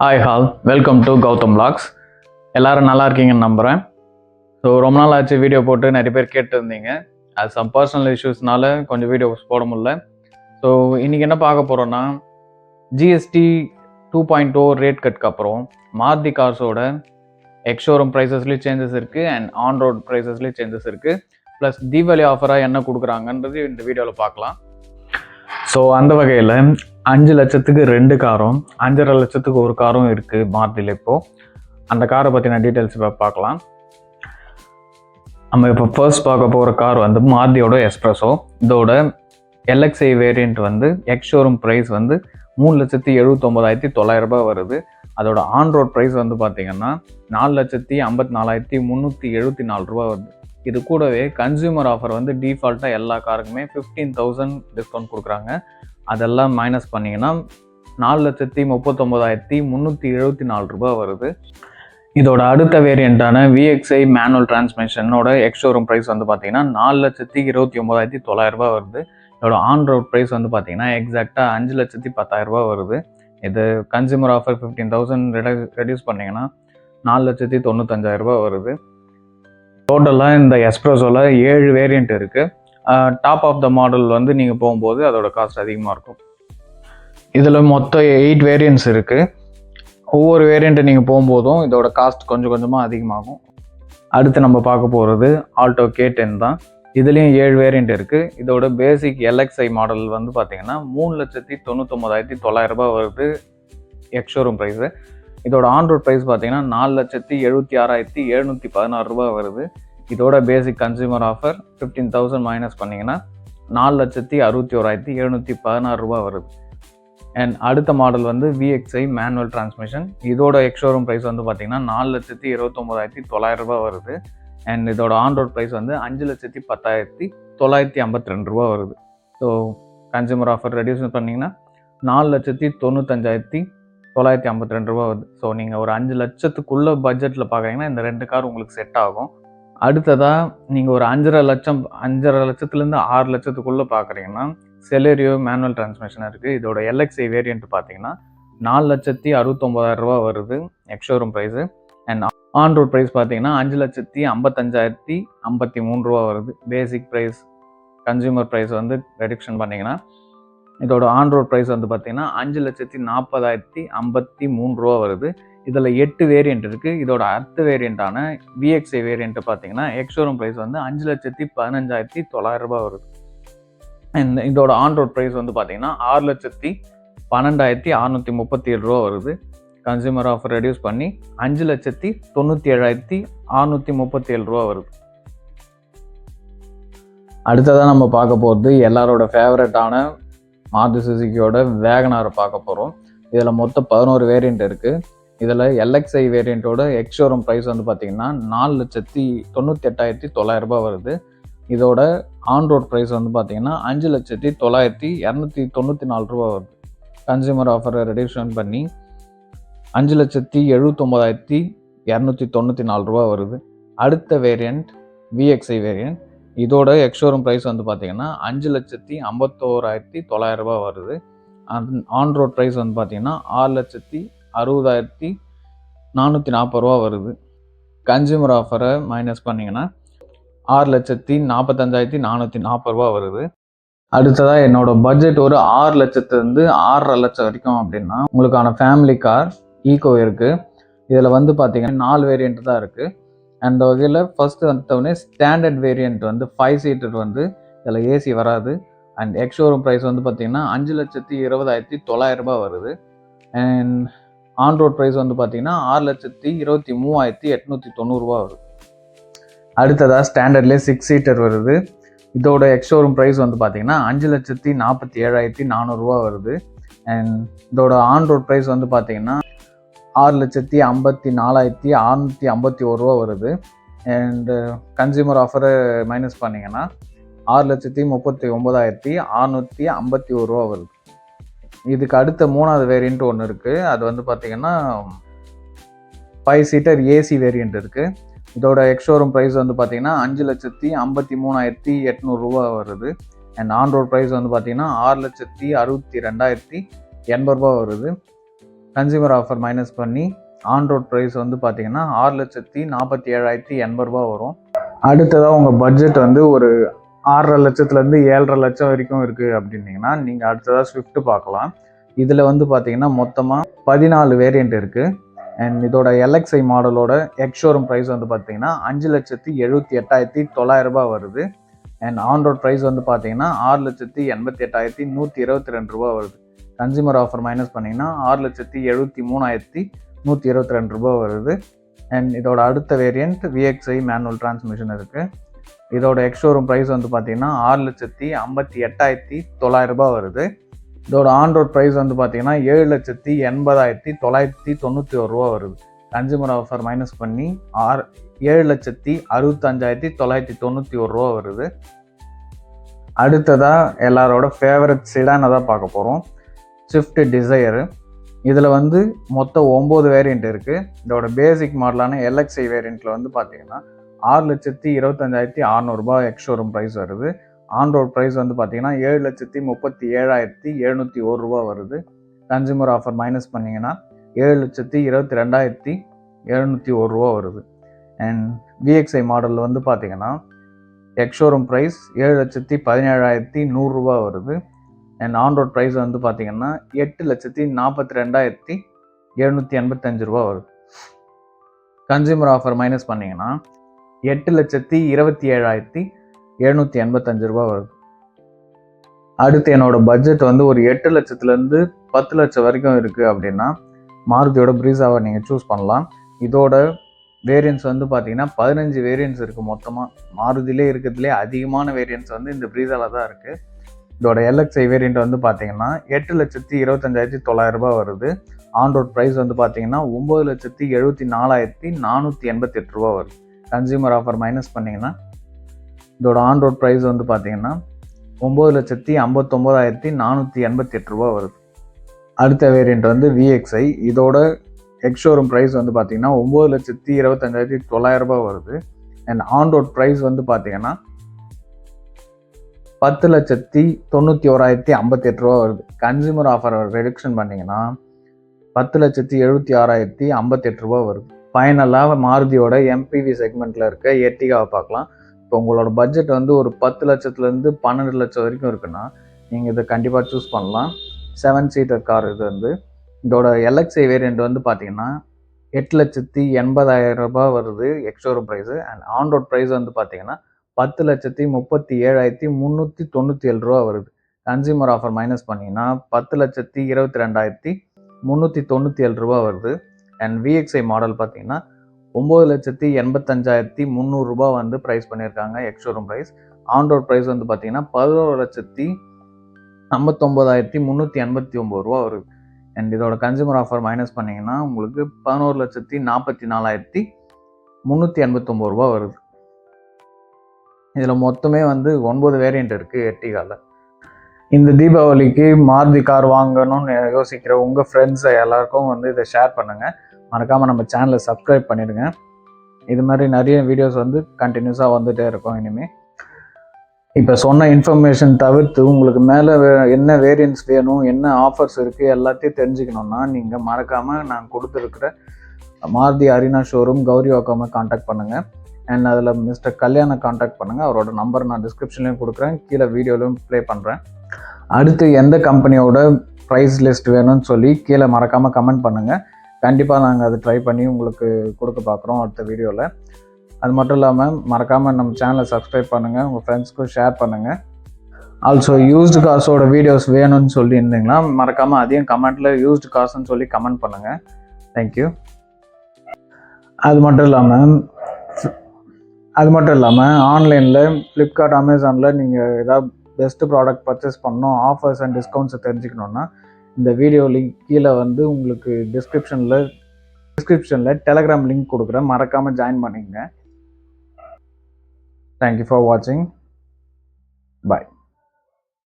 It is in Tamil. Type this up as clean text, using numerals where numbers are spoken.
Hi all, welcome to Gautam vlogs. எல்லாரும் நல்லா இருக்கீங்கன்னு நம்புகிறேன். ஸோ ரொம்ப நாள் ஆச்சு வீடியோ போட்டு நிறைய பேர் கேட்டுருந்தீங்க. அது சம் பர்சனல் இஷ்யூஸ்னால கொஞ்சம் வீடியோஸ் போட முடியல. ஸோ இன்றைக்கி என்ன பார்க்க போகிறோன்னா, ஜிஎஸ்டி 2.0 ரேட் கட்க்கு அப்புறம் மாருதி கார்ஸோட எக்ஸ்ஷோரூம் ப்ரைஸஸ்லேயும் சேஞ்சஸ் இருக்குது அண்ட் ஆன் ரோட் ப்ரைஸஸ்லேயும் சேஞ்சஸ் இருக்குது. ப்ளஸ் தீபாவளி ஆஃபராக என்ன கொடுக்குறாங்கன்றது இந்த வீடியோவில் பார்க்கலாம். ஸோ அந்த வகையில் 5 லட்சத்துக்கு 2 காரும் 5.5 லட்சத்துக்கு ஒரு காரும் இருக்குது மாருதியில். இப்போது அந்த காரை பற்றின டீட்டெயில்ஸ் இப்போ பார்க்கலாம். நம்ம இப்போ ஃபர்ஸ்ட் பார்க்க போகிற கார் வந்து மாருதியோட எஸ்ப்ரெஸோ. இதோட எல்எக்ஸ்ஐ வேரியண்ட் வந்து எக்ஸ்ஷோரூம் ப்ரைஸ் வந்து 3,79,900 வருது. அதோட ஆன் ரோட் ப்ரைஸ் வந்து பார்த்திங்கன்னா 4,54,374 வருது. இது கூடவே கன்சியூமர் ஆஃபர் வந்து டிஃபால்ட்டாக எல்லா காருக்குமே 15,000 டிஸ்கவுண்ட் கொடுக்குறாங்க. அதெல்லாம் மைனஸ் பண்ணிங்கன்னா 4,39,374 வருது. இதோட அடுத்த வேரியண்ட்டான விஎக்ஸ்ஐ மேனுவல் டிரான்ஸ்மிஷனோட எக்ஸ்ஷோரூம் ப்ரைஸ் வந்து பார்த்தீங்கன்னா 4,29,900 வருது. இதோட ஆன் ரோட் ப்ரைஸ் வந்து பார்த்தீங்கன்னா எக்ஸாக்டாக 5,10,000 வருது. இது கன்சியூமர் ஆஃபர் 15,000 ரெடியூஸ் பண்ணிங்கன்னா 4,95,000 வருது. டோட்டலாக இந்த எஸ்ப்ரெஸோவில் 7 வேரியண்ட் இருக்குது. டாப் ஆஃப் த மாடல் வந்து நீங்கள் போகும்போது அதோட காஸ்ட் அதிகமாக இருக்கும். இதில் மொத்தம் 8 வேரியண்ட்ஸ் இருக்குது. ஒவ்வொரு வேரியண்ட்டை நீங்கள் போகும்போதும் இதோட காஸ்ட் கொஞ்சம் கொஞ்சமாக அதிகமாகும். அடுத்து நம்ம பார்க்க போகிறது ஆல்டோ K10 தான். இதுலேயும் 7 வேரியண்ட் இருக்குது. இதோட பேசிக் எல்எக்ஸ்ஐ மாடல் வந்து பார்த்திங்கன்னா 3,99,900 வருது எக்ஸ்ஷோரூம் ப்ரைஸு. இதோட ஆன் ரோட் ப்ரைஸ் பார்த்தீங்கன்னா 4,76,716 வருது. இதோட பேசிக் கன்சியூமர் ஆஃபர் 15,000 மைனஸ் பண்ணிங்கன்னா 4,61,716 வருது. அண்ட் அடுத்த மாடல் வந்து விஎக்ஸ்ஐ மேனுவல் டிரான்ஸ்மிஷன். இதோட எக்ஸ்ஷோரூம் ப்ரைஸ் வந்து பார்த்தீங்கன்னா 4,29,900 வருது. அண்ட் இதோட ஆன் ரோட் ப்ரைஸ் வந்து 5,10,952 வருது. ஸோ கன்சியூமர் ஆஃபர் ரெடியூஸ் பண்ணிங்கன்னா 4,95,952 வருது. ஸோ நீங்கள் ஒரு 5 லட்சத்துக்குள்ளே பட்ஜெட்டில் பார்க்குறீங்கன்னா இந்த 2 கார் உங்களுக்கு செட் ஆகும். அடுத்ததாக நீங்கள் ஒரு 5.5 லட்சத்துலேருந்து 6 லட்சத்துக்குள்ளே பார்க்குறீங்கன்னா செலேரியோ மேனுவல் டிரான்ஸ்மிஷன் இருக்குது. இதோட எல்எக்ஸ்ஐ வேரியண்ட் பார்த்தீங்கன்னா 4,69,000 வருது ex showroom price. And on road price பார்த்தீங்கன்னா 5,55,053 வருது. பேசிக் ப்ரைஸ் கன்சியூமர் ப்ரைஸ் வந்து ரெடியூக்ஷன் பண்ணிங்கன்னா இதோட ஆன் ரோட் ப்ரைஸ் வந்து பார்த்தீங்கன்னா 5,40,053 வருது. இதில் 8 வேரியண்ட் இருக்குது. இதோட அடுத்த வேரியண்ட்டான விஎக்ஸ்ஐ வேரியண்ட்டு பார்த்தீங்கன்னா எக்ஸ்ஷோரூம் ப்ரைஸ் வந்து 5,15,900 வருது. அண்ட் இதோட ஆன் ரோட் ப்ரைஸ் வந்து பார்த்தீங்கன்னா 6,12,637 வருது. கன்சியூமர் ஆஃபர் ரெடியூஸ் பண்ணி 5,97,637 வருது. அடுத்ததாக நம்ம பார்க்க போகிறது எல்லாரோட ஃபேவரட்டான மாருதி சுசுகியோட வேகனாரை பார்க்க போகிறோம். இதில் மொத்தம் 11 வேரியண்ட் இருக்குது. இதில் எல்எக்ஸ்ஐ வேரியண்ட்டோட எக்ஸ்ஷோரூம் ப்ரைஸ் வந்து பார்த்திங்கன்னா 4,98,900 வருது. இதோட ஆன் ரோட் ப்ரைஸ் வந்து பார்த்திங்கன்னா 5,09,294 வருது. கன்சியூமர் ஆஃபரை ரெடியூஷன் பண்ணி 5,79,294 வருது. அடுத்த வேரியண்ட் விஎக்ஸ்ஐ வேரியண்ட். இதோட எக்ஸ்ஷோரூம் ப்ரைஸ் வந்து பார்த்திங்கன்னா 5,51,900 வருது. ஆன் ரோட் ப்ரைஸ் வந்து பார்த்திங்கன்னா 6,60,440 வருது. கன்சியூமர் ஆஃபரை மைனஸ் பண்ணிங்கன்னா 6,45,440 வருது. அடுத்ததாக என்னோட பட்ஜெட் ஒரு 6 லட்சத்துலேருந்து 6.5 லட்சம் வரைக்கும் அப்படின்னா உங்களுக்கான ஃபேமிலி கார் ஈகோ இருக்குது. இதில் வந்து பார்த்திங்கன்னா 4 வேரியண்ட் தான் இருக்குது. அந்த வகையில் ஃபஸ்ட்டு வந்தோடனே ஸ்டாண்டர்ட் வேரியண்ட் வந்து 5 சீட்டர் வந்து இதில் ஏசி வராது. அண்ட் எக்ஸ்ஷோரூம் ப்ரைஸ் வந்து பார்த்திங்கன்னா 5,20,900 வருது. அண்ட் ஆன் ரோட் ப்ரைஸ் வந்து பார்த்திங்கன்னா 6,23,890 வருது. அடுத்ததாக ஸ்டாண்டர்ட்லேயே 6 சீட்டர் வருது. இதோட எக்ஸ்ஷோரூம் ப்ரைஸ் வந்து பார்த்திங்கன்னா 5,47,400 வருது. அண்ட் இதோட ஆன் ரோட் ப்ரைஸ் வந்து பார்த்திங்கன்னா 6,54,651 வருது. அண்டு கன்சியூமர் ஆஃபரை மைனஸ் பண்ணிங்கன்னா 6,39,651 வருது. இதுக்கு அடுத்த 3வது வேரியண்ட் ஒன்று இருக்குது. அது வந்து பார்த்திங்கன்னா 5 சீட்டர் ஏசி வேரியண்ட் இருக்குது. இதோட எக்ஸ்ஷோரூம் ப்ரைஸ் வந்து பார்த்திங்கன்னா 5,53,800 வருது. அண்ட் ஆன் ரோட் ப்ரைஸ் வந்து பார்த்திங்கன்னா 6,62,080 வருது. கன்சியூமர் ஆஃபர் மைனஸ் பண்ணி ஆன் ரோட் ப்ரைஸ் வந்து பார்த்தீங்கன்னா 6,47,080 ரூபா வரும். அடுத்ததாக உங்கள் பட்ஜெட் வந்து ஒரு 6.5 லட்சத்துலேருந்து 7.5 லட்சம் வரைக்கும் இருக்குது அப்படின்னீங்கன்னா நீங்கள் அடுத்ததாக ஸ்விஃப்ட் பார்க்கலாம். இதில் வந்து பார்த்தீங்கன்னா மொத்தமாக 14 வேரியண்ட் இருக்குது. அண்ட் இதோட LXi மாடலோட எக்ஸ்ஷோரூம் ப்ரைஸ் வந்து பார்த்தீங்கன்னா 5,78,900 ரூபா வருது. அண்ட் ஆன் ரோட் ப்ரைஸ் வந்து பார்த்தீங்கன்னா 6,88,122 ரூபா வருது. கன்சியூமர் ஆஃபர் மைனஸ் பண்ணிங்கன்னா 6,73,122 ரூபா வருது. அண்ட் இதோட அடுத்த வேரியண்ட் VXi மேனுவல் டிரான்ஸ்மிஷன் இருக்குது. இதோட எக்ஸ்ஷோரூம் ப்ரைஸ் வந்து பார்த்தீங்கன்னா 6,58,900 ரூபா வருது. இதோட ஆன் ரோட் ப்ரைஸ் வந்து பார்த்தீங்கன்னா 7,80,991 ரூபா வருது. கன்சியூமர் ஆஃபர் மைனஸ் பண்ணி 7,65,991 ரூபா வருது. அடுத்ததாக எல்லாரோட ஃபேவரட் சிடானை தான் பார்க்க போகிறோம், ஸ்விஃப்ட் டிசையரு. இதில் வந்து மொத்தம் 9 வேரியண்ட் இருக்குது. இதோட பேசிக் மாடலான LXi வேரியண்ட்டில் வந்து பார்த்தீங்கன்னா 6,25,600 ரூபா எக்ஸ்ஷோரூம் ப்ரைஸ் வருது. ஆன் ரோட் ப்ரைஸ் வந்து பார்த்தீங்கன்னா 7,37,701 ரூபா வருது. கன்சியூமர் ஆஃபர் மைனஸ் பண்ணிங்கன்னா 7,22,701 ரூபா வருது. அண்ட் VXi மாடல் வந்து பார்த்தீங்கன்னா எக்ஸ்ஷோரூம் ப்ரைஸ் 7,17,100 ரூபா வருது. அண்ட் ஆன் ரோட் ப்ரைஸ் வந்து பார்த்தீங்கன்னா 8,42,785 ரூபா வருது. கன்சியூமர் ஆஃபர் மைனஸ் பண்ணிங்கன்னா 8,27,785 ரூபா வருது. அடுத்து என்னோட பட்ஜெட் வந்து ஒரு 8 லட்சத்துலேருந்து 10 லட்சம் வரைக்கும் இருக்குது அப்படின்னா மாருதியோட ப்ரீஸாவை நீங்கள் சூஸ் பண்ணலாம். இதோட வேரியன்ஸ் வந்து பார்த்தீங்கன்னா 15 வேரியன்ஸ் இருக்குது. மொத்தமாக மாருதியிலே இருக்கிறதுலே அதிகமான வேரியன்ஸ் வந்து இந்த ப்ரீஸாவில் தான் இருக்குது. இதோட LXi வேரியண்ட் வந்து பார்த்தீங்கன்னா 8,25,900 ரூபா வருது. ஆன் ரோட் ப்ரைஸ் வந்து பார்த்தீங்கன்னா 9,74,488 ரூபா வருது. கன்சியூமர் ஆஃபர் மைனஸ் பண்ணிங்கன்னா இதோட ஆன் ரோட் ப்ரைஸ் வந்து பார்த்தீங்கன்னா 9,59,488 ரூபா வருது. அடுத்த வேரியண்ட் வந்து VXi. இதோட எக்ஸ்ஷோரூம் ப்ரைஸ் வந்து பார்த்தீங்கன்னா 9,25,900 ரூபா வருது. அண்ட் ஆன் ரோட் ப்ரைஸ் வந்து பார்த்தீங்கன்னா 10,91,058 ரூபா வருது. கன்சியூமர் ஆஃபர் ரெடக்ஷன் பண்ணிங்கன்னா 10,76,058 ரூபா வருது. ஃபைனலாக மாருதியோட MPV செக்மெண்ட்டில் இருக்க எர்டிகாவை பார்க்கலாம். இப்போ உங்களோட பட்ஜெட் வந்து ஒரு 10 லட்சத்துலேருந்து 12 லட்சம் வரைக்கும் இருக்குன்னா நீங்கள் இதை கண்டிப்பாக சூஸ் பண்ணலாம். 7 சீட்டர் கார் இது வந்து. இதோட LXi வேரியண்ட் வந்து பார்த்தீங்கன்னா 8,80,000 ரூபா வருது ex showroom price. And on road price வந்து பார்த்தீங்கன்னா 10,37,397 ரூபா வருது. கன்சியூமர் ஆஃபர் மைனஸ் பண்ணிங்கன்னா 10,22,397 ரூபா வருது. அண்ட் VXi மாடல் பார்த்தீங்கன்னா 9,85,300 ரூபா வந்து ப்ரைஸ் பண்ணியிருக்காங்க ex showroom price. On road price வந்து பார்த்தீங்கன்னா 11,59,389 ரூபா வருது. அண்ட் இதோட கன்சியூமர் ஆஃபர் மைனஸ் பண்ணிங்கன்னா உங்களுக்கு 11,44,389 ரூபா வருது. இதில் மொத்தமே வந்து 9 வேரியண்ட் இருக்குது எர்டிகாவில். இந்த தீபாவளிக்கு மாருதி கார் வாங்கணும்னு யோசிக்கிற உங்கள் ஃப்ரெண்ட்ஸை எல்லாருக்கும் வந்து இதை ஷேர் பண்ணுங்கள். மறக்காமல் நம்ம சேனலை சப்ஸ்கிரைப் பண்ணிடுங்க. இது மாதிரி நிறைய வீடியோஸ் வந்து கண்டினியூஸாக வந்துகிட்டே இருக்கும் இனிமேல். இப்போ சொன்ன இன்ஃபர்மேஷன் தவிர்த்து உங்களுக்கு மேலே என்ன வேரியன்ட்ஸ் வேணும், என்ன ஆஃபர்ஸ் இருக்குது எல்லாத்தையும் தெரிஞ்சுக்கணுன்னா நீங்கள் மறக்காமல் நான் கொடுத்துருக்குற மாருதி அரினா ஷோரூம் கௌரிவாக்காமை காண்டாக்ட் பண்ணுங்கள். அண்ட் அதில் மிஸ்டர் கல்யாணை காண்டாக்ட் பண்ணுங்கள். அவரோட நம்பர் நான் டிஸ்கிரிப்ஷன்லேயும் கொடுக்குறேன், கீழே வீடியோலையும் ப்ளே பண்ணுறேன். அடுத்து எந்த கம்பெனியோட ப்ரைஸ் லிஸ்ட் வேணும்னு சொல்லி கீழே மறக்காமல் கமெண்ட் பண்ணுங்கள். கண்டிப்பாக நாங்கள் அதை ட்ரை பண்ணி உங்களுக்கு கொடுக்க பார்க்குறோம் அடுத்த வீடியோவில். அது மட்டும் இல்லாமல் மறக்காமல் நம்ம சேனலை சப்ஸ்கிரைப் பண்ணுங்கள், உங்கள் ஃப்ரெண்ட்ஸ்க்கும் ஷேர் பண்ணுங்கள். ஆல்சோ யூஸ்டு கார்ஸோட வீடியோஸ் வேணும்னு சொல்லி இருந்தீங்கன்னா மறக்காமல் அதையும் கமெண்ட்டில் யூஸ்டு கார்ஸ்ன்னு சொல்லி கமெண்ட் பண்ணுங்கள். தேங்க்யூ. அது மட்டும் இல்லாமல் ஆன்லைனில் ஃப்ளிப்கார்ட், அமேசானில் நீங்கள் ஏதாவது பெஸ்ட்டு ப்ராடக்ட் பர்ச்சேஸ் பண்ணணும், ஆஃபர்ஸ் அண்ட் டிஸ்கவுண்ட்ஸை தெரிஞ்சுக்கணுன்னா இந்த வீடியோ லிங்க் கீழே வந்து உங்களுக்கு டிஸ்கிரிப்ஷனில் டெலகிராம் லிங்க் கொடுக்குறேன், மறக்காமல் ஜாயின் பண்ணிக்கங்க. தேங்க்யூ ஃபார் வாட்சிங். பாய்.